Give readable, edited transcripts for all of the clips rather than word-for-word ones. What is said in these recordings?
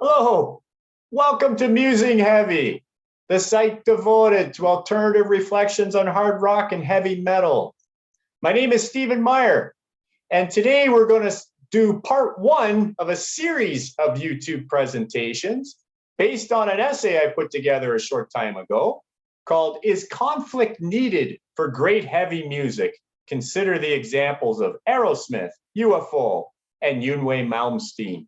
Hello, welcome to Musing Heavy, the site devoted to alternative reflections on hard rock and heavy metal. My name is Stephen Meyer, and today we're going to do part one of a series of YouTube presentations based on an essay I put together a short time ago called "Is Conflict Needed for Great Heavy Music? Consider the examples of Aerosmith, UFO, and Yngwie Malmsteen."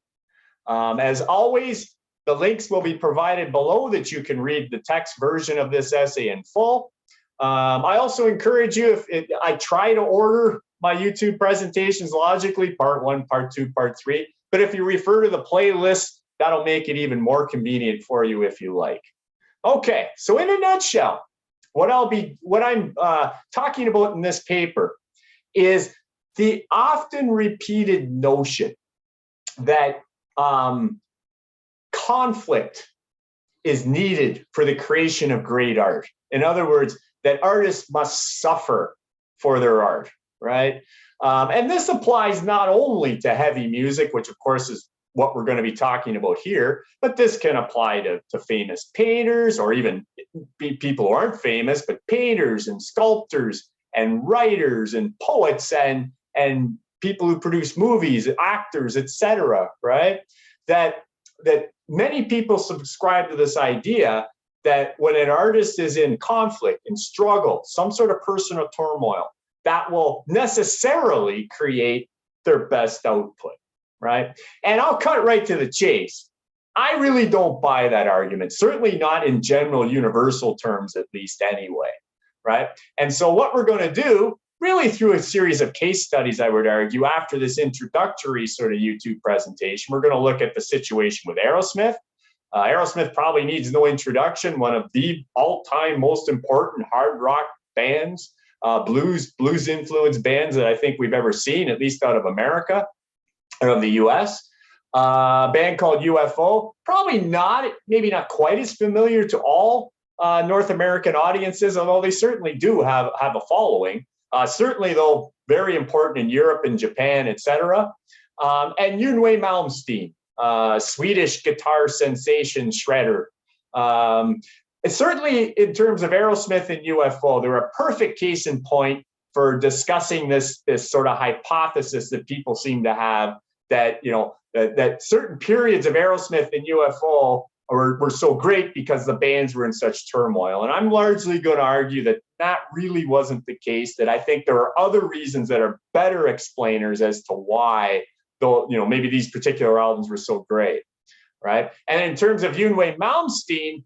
As always, the links will be provided below that you can read the text version of this essay in full. I also encourage you, I try to order my YouTube presentations logically, part one, part two, part three. But if you refer to the playlist, that'll make it even more convenient for you if you like. Okay, so in a nutshell, what I'm talking about in this paper is the often repeated notion that conflict is needed for the creation of great art. In other words, that artists must suffer for their art, right? And this applies not only to heavy music, which of course is what we're going to be talking about here, but this can apply to famous painters, or even people who aren't famous, but painters and sculptors and writers and poets and people who produce movies, actors, etc., right? That many people subscribe to this idea that when an artist is in conflict, in struggle, some sort of personal turmoil, that will necessarily create their best output, right? And I'll cut right to the chase. I really don't buy that argument, certainly not in general universal terms, at least anyway, right? And so what we're going to do, really through a series of case studies, I would argue, after this introductory sort of YouTube presentation, we're going to look at the situation with Aerosmith. Aerosmith probably needs no introduction, one of the all-time most important hard rock bands, blues-influenced bands that I think we've ever seen, at least out of America, or of the US. A band called UFO, maybe not quite as familiar to all North American audiences, although they certainly do have a following. Certainly, though, very important in Europe and Japan, etc. And Yngwie Malmsteen, Swedish guitar sensation shredder. Certainly, in terms of Aerosmith and UFO, they're a perfect case in point for discussing this sort of hypothesis that people seem to have that that certain periods of Aerosmith and UFO were so great because the bands were in such turmoil. And I'm largely going to argue that that really wasn't the case, that I think there are other reasons that are better explainers as to why, though, maybe these particular albums were so great, right? And in terms of Yngwie Malmsteen,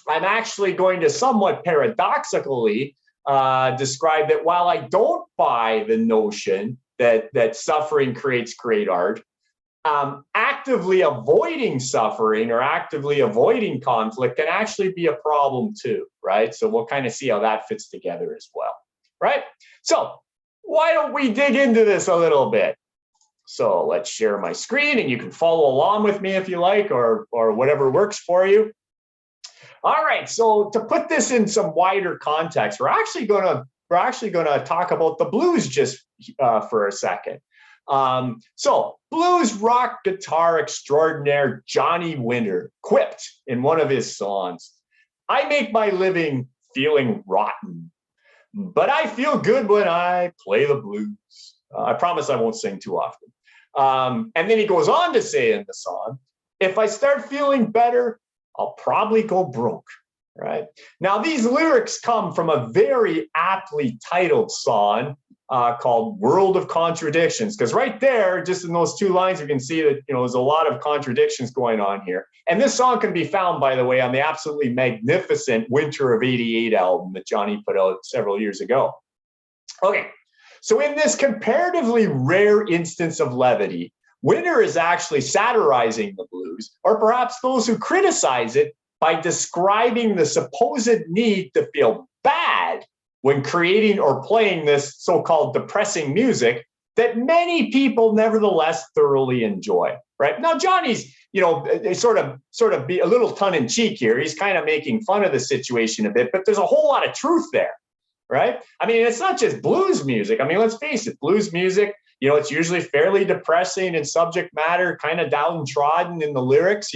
I'm actually going to somewhat paradoxically describe that while I don't buy the notion that suffering creates great art, actively avoiding suffering or actively avoiding conflict can actually be a problem too, right? So we'll kind of see how that fits together as well, right? So why don't we dig into this a little bit? So let's share my screen, and you can follow along with me if you like, or whatever works for you. All right, so to put this in some wider context, we're actually going to talk about the blues just for a second. So blues rock guitar extraordinaire Johnny Winter quipped in one of his songs, "I make my living feeling rotten, but I feel good when I play the blues." I promise I won't sing too often. And then he goes on to say in the song, "If I start feeling better, I'll probably go broke." Right? Now, these lyrics come from a very aptly titled song called "World of Contradictions," because right there, just in those two lines, you can see that there's a lot of contradictions going on here. And this song can be found, by the way, on the absolutely magnificent Winter of '88 album that Johnny put out several years ago. Okay, so in this comparatively rare instance of levity, Winter is actually satirizing the blues, or perhaps those who criticize it, by describing the supposed need to feel bad when creating or playing this so-called depressing music that many people nevertheless thoroughly enjoy, right? Now, Johnny's, sort of be a little tongue-in-cheek here. He's kind of making fun of the situation a bit, but there's a whole lot of truth there, right? I mean, it's not just blues music. I mean, let's face it, blues music, it's usually fairly depressing in subject matter, kind of downtrodden in the lyrics.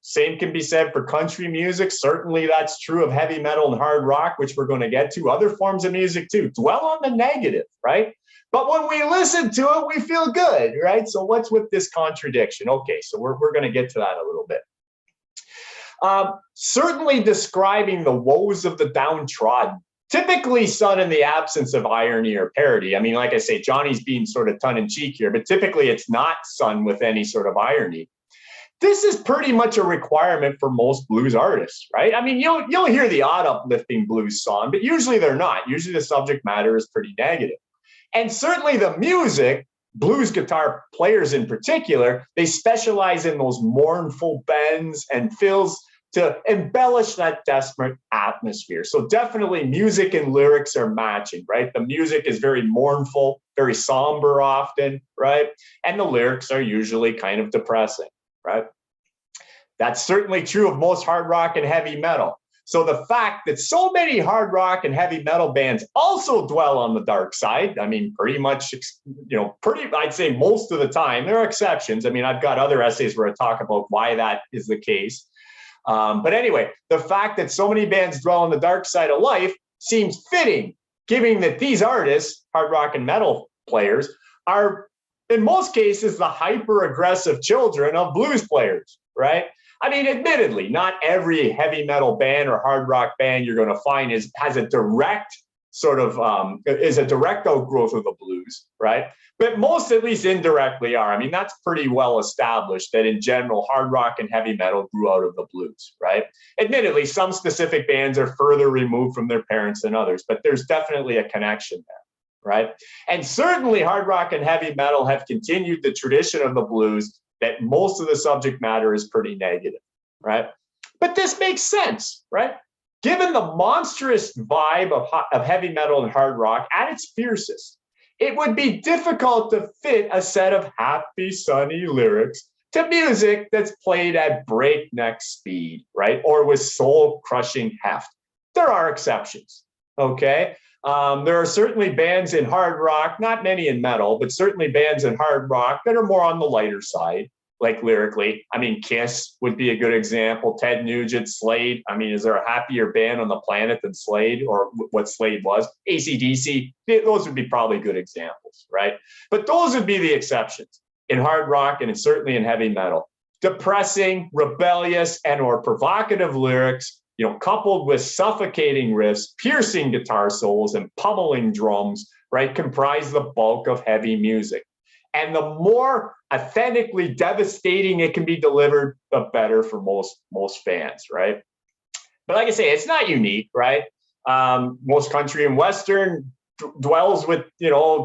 Same can be said for country music. Certainly that's true of heavy metal and hard rock, which we're going to get to. Other forms of music too dwell on the negative, right? But when we listen to it, we feel good, right? So what's with this contradiction? Okay, so we're going to get to that a little bit. Certainly describing the woes of the downtrodden, typically sung in the absence of irony or parody. I mean, like I say, Johnny's being sort of tongue-in-cheek here, but typically it's not sung with any sort of irony. This is pretty much a requirement for most blues artists, right? I mean, you'll hear the odd uplifting blues song, but usually they're not. Usually the subject matter is pretty negative. And certainly the music, blues guitar players in particular, they specialize in those mournful bends and fills to embellish that desperate atmosphere. So definitely music and lyrics are matching, right? The music is very mournful, very somber often, right? And the lyrics are usually kind of depressing, right? That's certainly true of most hard rock and heavy metal. So the fact that so many hard rock and heavy metal bands also dwell on the dark side, I mean, pretty much, I'd say most of the time. There are exceptions. I mean, I've got other essays where I talk about why that is the case. But anyway, the fact that so many bands dwell on the dark side of life seems fitting, given that these artists, hard rock and metal players, are in most cases the hyper-aggressive children of blues players, right? I mean, admittedly, not every heavy metal band or hard rock band you're going to find has a direct sort of is a direct outgrowth of the blues, right? But most, at least indirectly, are. I mean, that's pretty well established that in general, hard rock and heavy metal grew out of the blues, right? Admittedly, some specific bands are further removed from their parents than others, but there's definitely a connection there, right? And certainly hard rock and heavy metal have continued the tradition of the blues that most of the subject matter is pretty negative, right? But this makes sense, right? Given the monstrous vibe of heavy metal and hard rock at its fiercest, it would be difficult to fit a set of happy, sunny lyrics to music that's played at breakneck speed, right? Or with soul-crushing heft. There are exceptions, okay? There are certainly bands in hard rock, not many in metal, but certainly bands in hard rock that are more on the lighter side, like lyrically. I mean, Kiss would be a good example. Ted Nugent, Slade. I mean, is there a happier band on the planet than Slade, or what Slade was? AC/DC. Those would be probably good examples, right? But those would be the exceptions in hard rock and certainly in heavy metal. Depressing, rebellious, and or provocative lyrics, coupled with suffocating riffs, piercing guitar solos, and pummeling drums, right, comprise the bulk of heavy music. And the more authentically devastating it can be delivered, the better for most fans, right? But like I say, it's not unique, right? Most country and Western dwells with,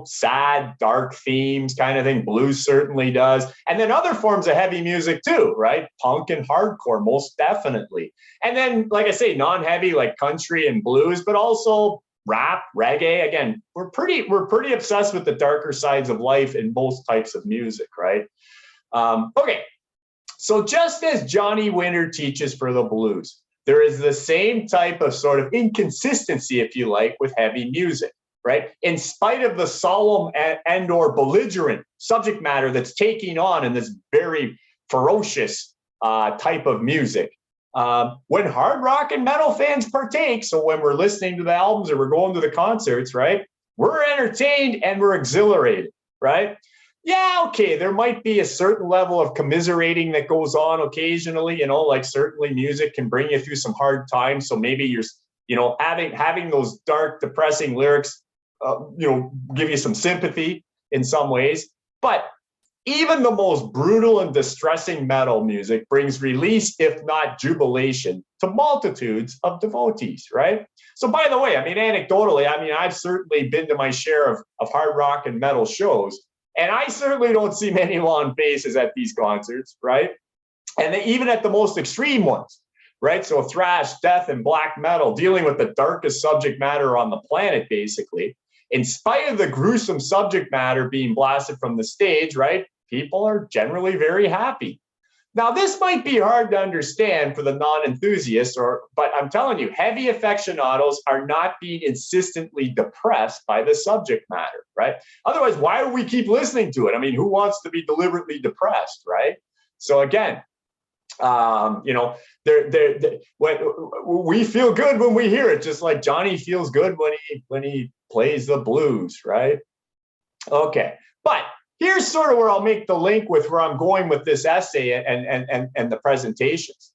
sad, dark themes kind of thing. Blues certainly does. And then other forms of heavy music too, right? Punk and hardcore, most definitely. And then, like I say, non-heavy like country and blues, but also rap, reggae. Again, we're pretty obsessed with the darker sides of life in most types of music, right? Okay, so just as Johnny Winter teaches for the blues, there is the same type of sort of inconsistency, if you like, with heavy music, right? In spite of the solemn and or belligerent subject matter that's taking on in this very ferocious type of music, when hard rock and metal fans partake, so when we're listening to the albums or we're going to the concerts, right, we're entertained and we're exhilarated, right? Yeah, okay, there might be a certain level of commiserating that goes on occasionally, like certainly music can bring you through some hard times. So maybe you're, having those dark, depressing lyrics, give you some sympathy in some ways. But even the most brutal and distressing metal music brings release, if not jubilation, to multitudes of devotees, right? So by the way, anecdotally, I've certainly been to my share of hard rock and metal shows, and I certainly don't see many long faces at these concerts, right? And even at the most extreme ones, right? So thrash, death, and black metal, dealing with the darkest subject matter on the planet, basically. In spite of the gruesome subject matter being blasted from the stage, right? People are generally very happy. Now, this might be hard to understand for the non-enthusiast, but I'm telling you, heavy aficionados are not being insistently depressed by the subject matter, right? Otherwise, why do we keep listening to it? I mean, who wants to be deliberately depressed, right? So again, we feel good when we hear it, just like Johnny feels good when he plays the blues, right? Okay, but here's sort of where I'll make the link with where I'm going with this essay and the presentations.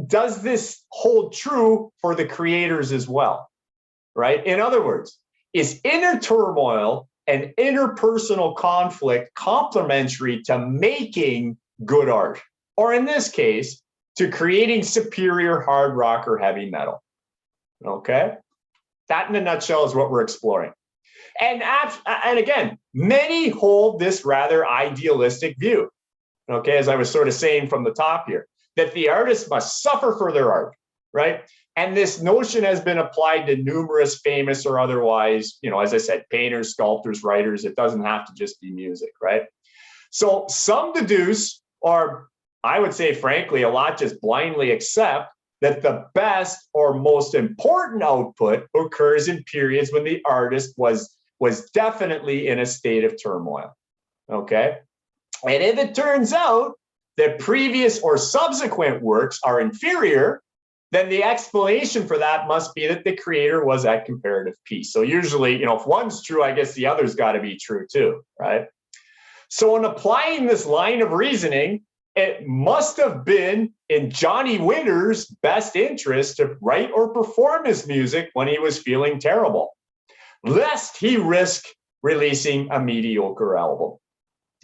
Does this hold true for the creators as well, right? In other words, is inner turmoil and interpersonal conflict complementary to making good art? Or in this case, to creating superior hard rock or heavy metal? Okay, that in a nutshell is what we're exploring. And again, many hold this rather idealistic view, okay, as I was sort of saying from the top here, that the artist must suffer for their art, right? And this notion has been applied to numerous famous or otherwise, as I said, painters, sculptors, writers. It doesn't have to just be music, right? So some deduce, or I would say, frankly, a lot just blindly accept that the best or most important output occurs in periods when the artist was definitely in a state of turmoil, okay? And if it turns out that previous or subsequent works are inferior, then the explanation for that must be that the creator was at comparative peace. So usually, if one's true, I guess the other's got to be true too, right? So in applying this line of reasoning, it must have been in Johnny Winter's best interest to write or perform his music when he was feeling terrible, lest he risk releasing a mediocre album.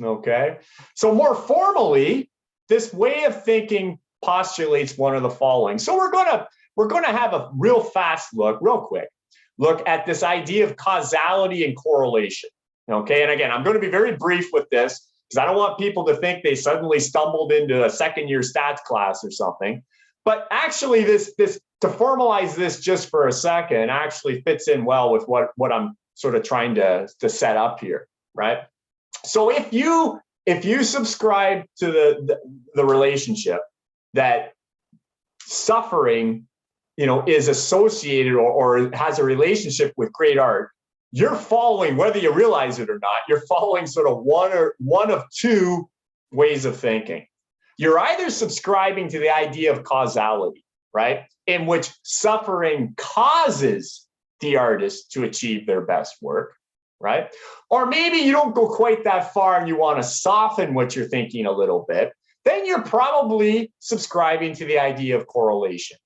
Okay, so more formally, this way of thinking postulates one of the following. So we're gonna have a real quick look at this idea of causality and correlation. Okay, and again, I'm going to be very brief with this because I don't want people to think they suddenly stumbled into a second-year stats class or something. But actually, this to formalize this just for a second actually fits in well with what I'm sort of trying to set up here, right? So if you subscribe to the relationship that suffering, is associated or has a relationship with great art, you're following, whether you realize it or not, you're following sort of one of two ways of thinking. You're either subscribing to the idea of causality, right, in which suffering causes the artist to achieve their best work, right? Or maybe you don't go quite that far and you want to soften what you're thinking a little bit. Then you're probably subscribing to the idea of correlation.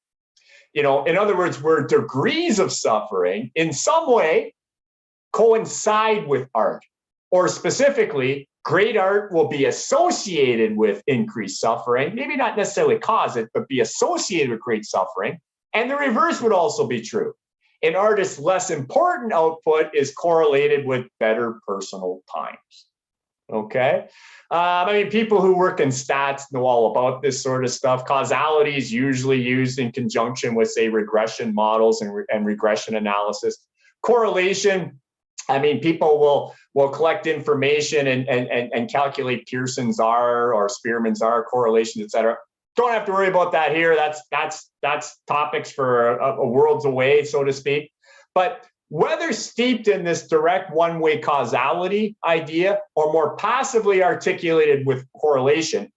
In other words, where degrees of suffering in some way coincide with art, or specifically, great art will be associated with increased suffering, maybe not necessarily cause it, but be associated with great suffering. And the reverse would also be true. An artist's less important output is correlated with better personal times. Okay. People who work in stats know all about this sort of stuff. Causality is usually used in conjunction with, say, regression models and regression analysis. Correlation, people will collect information and calculate Pearson's R or Spearman's R correlations, et cetera. Don't have to worry about that here. That's topics for a worlds away, so to speak. But whether steeped in this direct one-way causality idea or more passively articulated with correlation,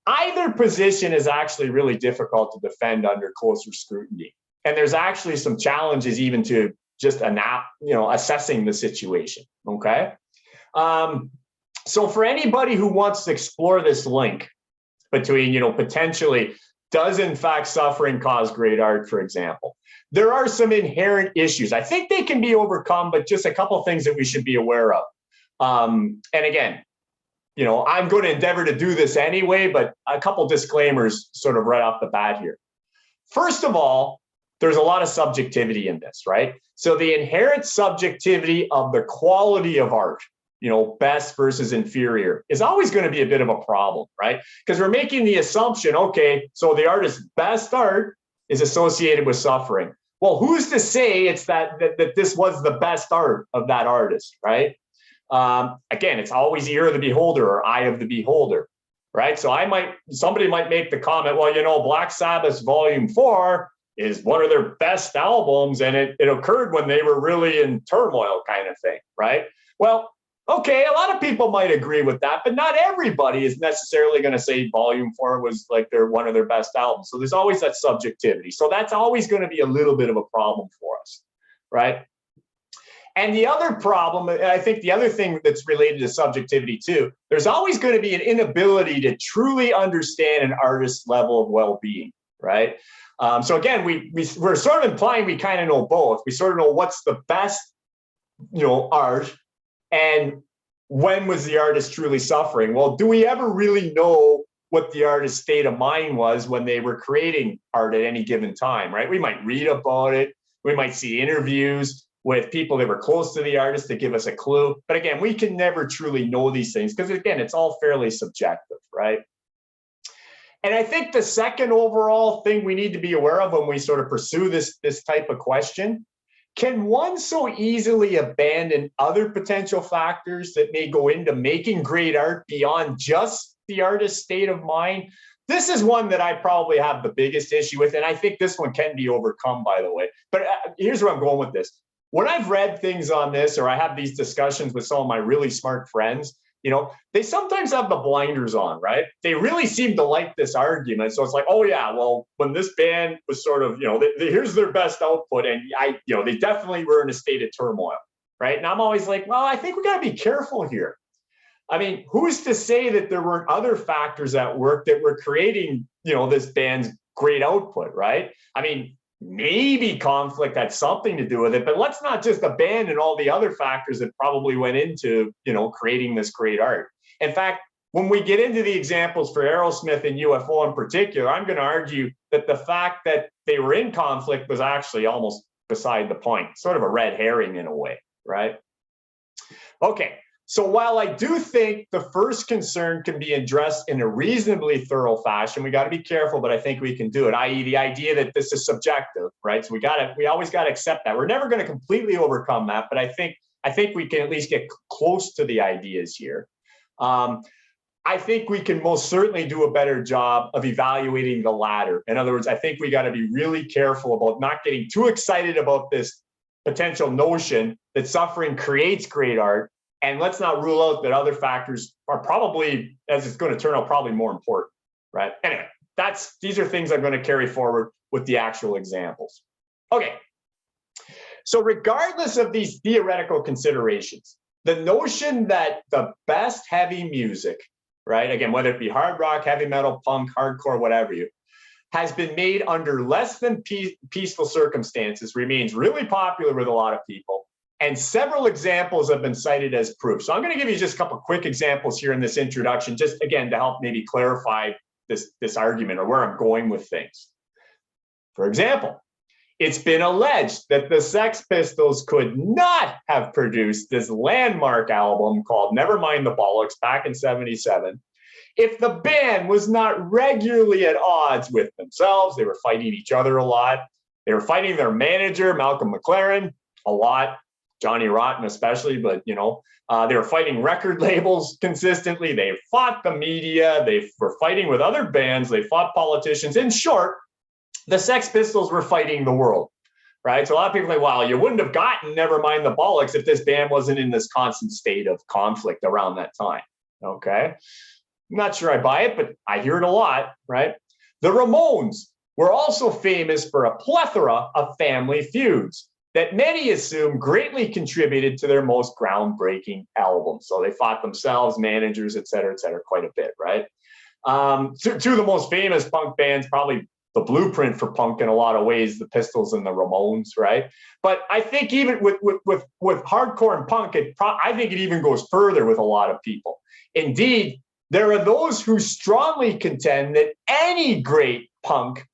either position is actually really difficult to defend under closer scrutiny. And there's actually some challenges even to just assessing the situation, okay? So for anybody who wants to explore this link between, potentially, does in fact suffering cause great art, for example, there are some inherent issues. I think they can be overcome, but just a couple of things that we should be aware of. And again, I'm going to endeavor to do this anyway, but a couple disclaimers sort of right off the bat here. First of all, there's a lot of subjectivity in this, right? So the inherent subjectivity of the quality of art, best versus inferior, is always going to be a bit of a problem, right? Because we're making the assumption, okay, so the artist's best art is associated with suffering. Well, who's to say it's that this was the best art of that artist, right? Again, it's always ear of the beholder or eye of the beholder. right? So somebody might make the comment, well, Black Sabbath's Volume 4 is one of their best albums, and it occurred when they were really in turmoil, kind of thing, right? Well, okay, a lot of people might agree with that, but not everybody is necessarily going to say Volume 4 was like one of their best albums. So there's always that subjectivity. So that's always going to be a little bit of a problem for us, right? And the other problem, and I think the other thing that's related to subjectivity too, there's always going to be an inability to truly understand an artist's level of well-being, right? So again, we're sort of implying we kind of know both. We sort of know what's the best, art, and when was the artist truly suffering? Well, do we ever really know what the artist's state of mind was when they were creating art at any given time, right? We might read about it. We might see interviews with people that were close to the artist to give us a clue. But again, we can never truly know these things because, again, it's all fairly subjective, right? And I think the second overall thing we need to be aware of when we sort of pursue this type of question, can one so easily abandon other potential factors that may go into making great art beyond just the artist's state of mind? This is one that I probably have the biggest issue with, and I think this one can be overcome, by the way. But here's where I'm going with this. When I've read things on this, or I have these discussions with some of my really smart friends, they sometimes have the blinders on, right? They really seem to like this argument. So it's like, oh yeah, well, when this band was sort of, here's their best output, and they definitely were in a state of turmoil, right? And I'm always like, well, I think we got to be careful here. I mean, who's to say that there weren't other factors at work that were creating, this band's great output, right? I mean, maybe conflict had something to do with it, but let's not just abandon all the other factors that probably went into, creating this great art. In fact, when we get into the examples for Aerosmith and UFO in particular, I'm going to argue that the fact that they were in conflict was actually almost beside the point, sort of a red herring in a way, right? Okay. So while I do think the first concern can be addressed in a reasonably thorough fashion, we got to be careful, but I think we can do it, i.e. the idea that this is subjective, right? So we always got to accept that. We're never going to completely overcome that, but I think we can at least get close to the ideas here. I think we can most certainly do a better job of evaluating the latter. In other words, I think we got to be really careful about not getting too excited about this potential notion that suffering creates great art. And let's not rule out that other factors are probably, as it's going to turn out, probably more important, right? Anyway, these are things I'm going to carry forward with the actual examples. Okay. So regardless of these theoretical considerations, the notion that the best heavy music, right, again, whether it be hard rock, heavy metal, punk, hardcore, whatever has been made under less than peaceful circumstances remains really popular with a lot of people. And several examples have been cited as proof. So I'm going to give you just a couple of quick examples here in this introduction, just again, to help maybe clarify this argument or where I'm going with things. For example, it's been alleged that the Sex Pistols could not have produced this landmark album called Nevermind the Bollocks back in '77 if the band was not regularly at odds with themselves. They were fighting each other a lot. They were fighting their manager, Malcolm McLaren, a lot. Johnny Rotten especially, but they were fighting record labels consistently. They fought the media. They were fighting with other bands. They fought politicians. In short, the Sex Pistols were fighting the world, right? So a lot of people are like, well, you wouldn't have gotten Nevermind the Bollocks if this band wasn't in this constant state of conflict around that time, okay? I'm not sure I buy it, but I hear it a lot, right? The Ramones were also famous for a plethora of family feuds that many assume greatly contributed to their most groundbreaking albums. So they fought themselves, managers, et cetera, quite a bit, right? Two of the most famous punk bands, probably the blueprint for punk in a lot of ways, the Pistols and the Ramones, right? But I think even with hardcore and punk, I think it even goes further with a lot of people. Indeed, there are those who strongly contend that any great punk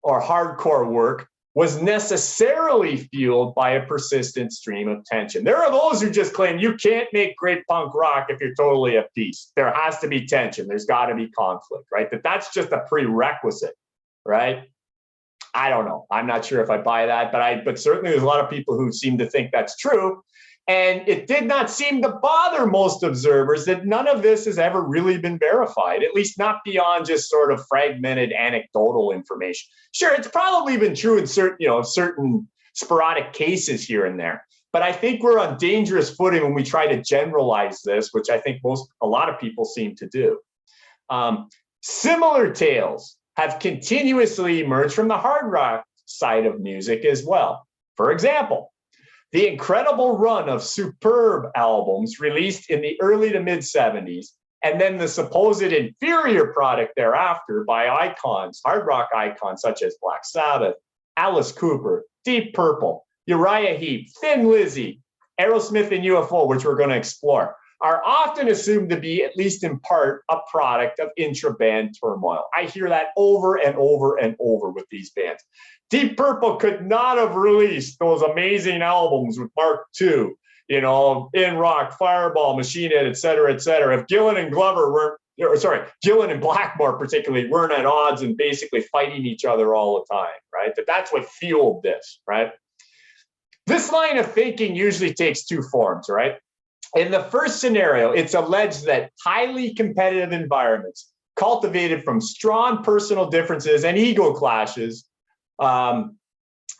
or hardcore work was necessarily fueled by a persistent stream of tension. There are those who just claim you can't make great punk rock if you're totally at peace. There has to be tension. There's got to be conflict, right? That's just a prerequisite, right? I don't know. I'm not sure if I buy that, but certainly there's a lot of people who seem to think that's true. And it did not seem to bother most observers that none of this has ever really been verified, at least not beyond just sort of fragmented anecdotal information. Sure, it's probably been true in certain sporadic cases here and there, but I think we're on dangerous footing when we try to generalize this, which I think a lot of people seem to do. Similar tales have continuously emerged from the hard rock side of music as well. For example, the incredible run of superb albums released in the early to mid 70s, and then the supposed inferior product thereafter by icons, hard rock icons such as Black Sabbath, Alice Cooper, Deep Purple, Uriah Heep, Thin Lizzy, Aerosmith and UFO, which we're going to explore, are often assumed to be, at least in part, a product of intra-band turmoil. I hear that over and over and over with these bands. Deep Purple could not have released those amazing albums with Mark II, In Rock, Fireball, Machine Head, et cetera, if Gillan and Gillan and Blackmore particularly weren't at odds and basically fighting each other all the time, right? That's what fueled this, right? This line of thinking usually takes two forms, right? In the first scenario, it's alleged that highly competitive environments cultivated from strong personal differences and ego clashes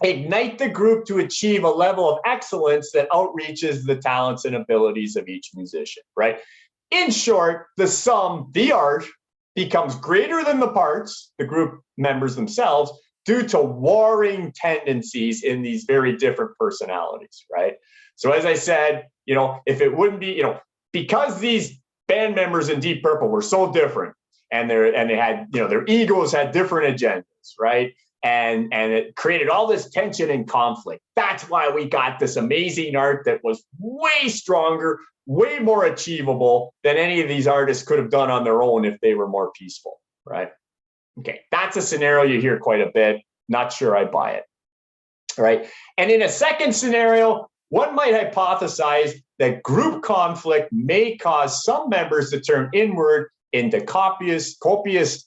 ignite the group to achieve a level of excellence that outreaches the talents and abilities of each musician, right? In short, the sum, the art, becomes greater than the parts, the group members themselves, due to warring tendencies in these very different personalities, right? So as I said, if it wouldn't be, because these band members in Deep Purple were so different, and they had, their egos had different agendas, right? And it created all this tension and conflict. That's why we got this amazing art that was way stronger, way more achievable than any of these artists could have done on their own if they were more peaceful, right? Okay, that's a scenario you hear quite a bit. Not sure I buy it, right? And in a second scenario, one might hypothesize that group conflict may cause some members to turn inward into copious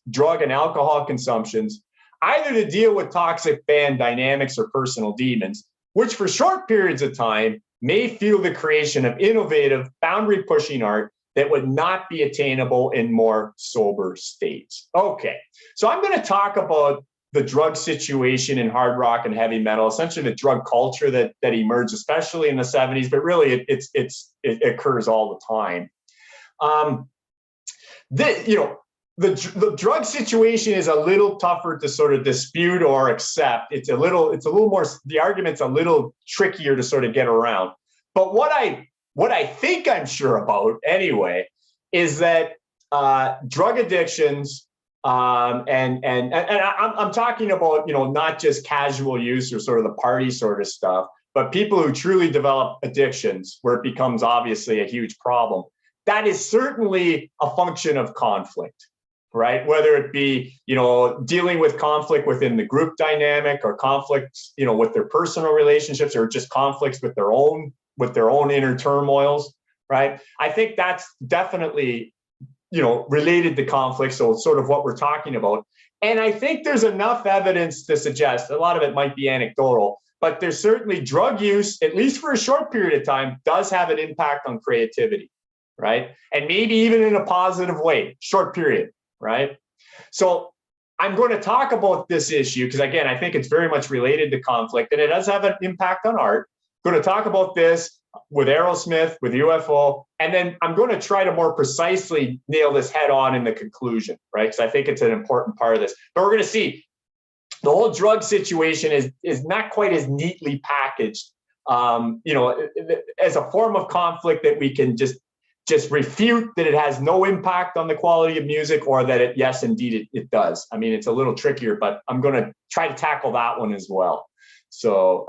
drug and alcohol consumptions, either to deal with toxic band dynamics or personal demons, which for short periods of time may fuel the creation of innovative, boundary-pushing art that would not be attainable in more sober states. Okay, so I'm going to talk about the drug situation in hard rock and heavy metal, essentially the drug culture that emerged, especially in the 70s, but really it occurs all the time. The drug situation is a little tougher to sort of dispute or accept. It's a little more, the argument's a little trickier to sort of get around. But what I think I'm sure about anyway is that drug addictions, and I'm talking about, not just casual use or sort of the party sort of stuff, but people who truly develop addictions where it becomes obviously a huge problem. That is certainly a function of conflict, right? Whether it be, dealing with conflict within the group dynamic or conflicts, with their personal relationships or just conflicts with their own inner turmoils, right? I think that's definitely, related to conflict. So it's sort of what we're talking about. And I think there's enough evidence to suggest, a lot of it might be anecdotal, but there's certainly drug use, at least for a short period of time, does have an impact on creativity, right? And maybe even in a positive way, short period, right? So I'm going to talk about this issue because, again, I think it's very much related to conflict and it does have an impact on art. I'm going to talk about this with Aerosmith, with UFO, and then I'm going to try to more precisely nail this head on in the conclusion, right? Because I think it's an important part of this. But we're going to see the whole drug situation is not quite as neatly packaged, as a form of conflict that we can just refute that it has no impact on the quality of music, or that yes, indeed, it does. I mean, it's a little trickier, but I'm going to try to tackle that one as well. So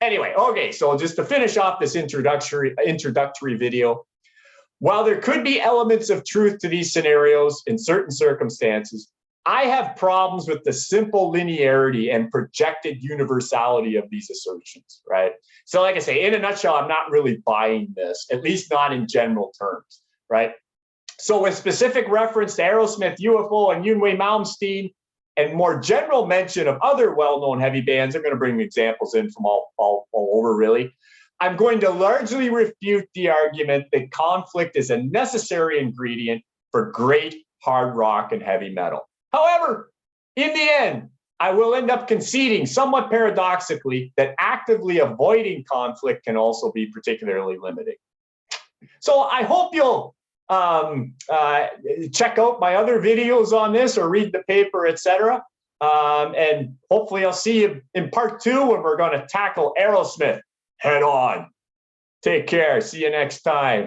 anyway, okay, so just to finish off this introductory video, while there could be elements of truth to these scenarios in certain circumstances, I have problems with the simple linearity and projected universality of these assertions, right? So like I say, in a nutshell, I'm not really buying this, at least not in general terms, right? So with specific reference to Aerosmith, UFO, and Yngwie Malmsteen, and more general mention of other well-known heavy bands, I'm going to bring examples in from all over, really. I'm going to largely refute the argument that conflict is a necessary ingredient for great hard rock and heavy metal. However, in the end, I will end up conceding, somewhat paradoxically, that actively avoiding conflict can also be particularly limiting. So I hope you'll check out my other videos on this or read the paper, etc. And hopefully I'll see you in part 2 when we're going to tackle Aerosmith head on. Take care. See you next time.